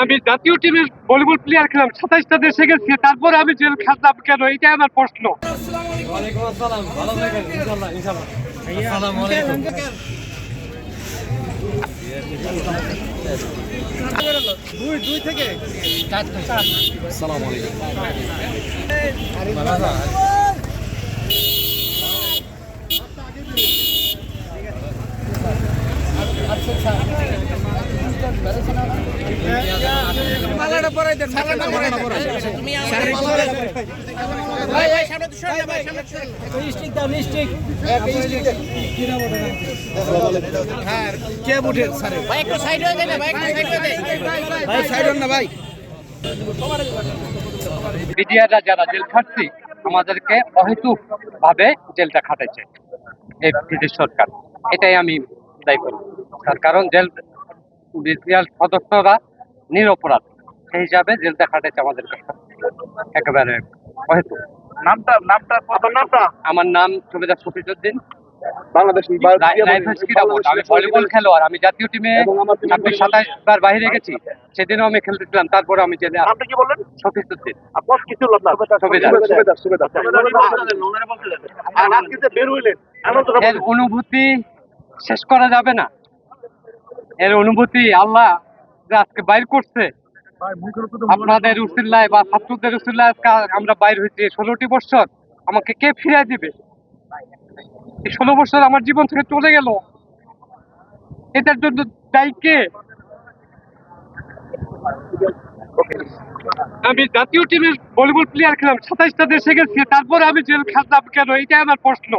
আমি জাতীয় টিমের ভলিবল প্লেয়ার ছিলাম, 27টা দেশে গেছি, তারপর আমি জেল খাটলাম কেন? এটাই আমার প্রশ্ন। ওয়ালাইকুম আসসালাম, ভালো থাকেন ইনশাআল্লাহ ইনশাআল্লাহ। আসসালামু আলাইকুম। দুই থেকে আসসালামু আলাইকুম। মালাটা পরাই দেন, মালাটা পরাই দেন। তুমি ভাই ভাই সামনে তো সরে না, ভাই সামনে সরে না। স্টিক দাও, স্টিক কি নাম ওটা? হ্যাঁ কে উঠে স্যার? ভাই একটু সাইড হয়ে দেন না, ভাই একটু সাইড হয়ে দেন। ভাই সাইড হন না ভাই। বিডিআররা যারা জেল খাটছি আমাদেরকে অহেতুক ভাবে জেলটা খাটাইছে এই ব্রিটিশ সরকার। এটাই আমি দায়ী করি। তার কারণ জেল বিডিআর সদস্যরা নিরপরাধ, সেই হিসাবে জেলটা খাটাইছে আমাদের কাছে একেবারে অহেতুক। নামটা কত নামটা? আমার নাম সুবেদার শফিজউদ্দিন, বাংলাদেশ আমি ভলিবল খেলোয়াড়। আমি জাতীয় টিমে 26-27 বার বাইরে গেছি, সেদিনও আমি খেলতেছিলাম। তারপরে আমি জেলে আপনি কি বললেন? শফিজউদ্দিন আপনার কি ছিল আপনার? সুবেদার। আর আজকে যে বের হইলেন আনন্দটা এর অনুভূতি শেষ করা যাবে না। এর অনুভূতি আল্লাহ যে আজকে বাইর করছে, আপনাদের উসিল্লায় বা ছাত্রদের উসিল্লায় আজকে আমরা বাইর হয়েছি। 16টি বছর আমাকে কে ফিরিয়ে দিবে? এই 16 বছর আমার জীবন থেকে চলে গেল, এটার জন্য দায়ী কে? আমি জাতীয় টিমের ভলিবল প্লেয়ার ছিলাম, 27টা দেশে গেছি, তারপরে আমি জেল খাটলাম কেন? এটাই আমার প্রশ্ন।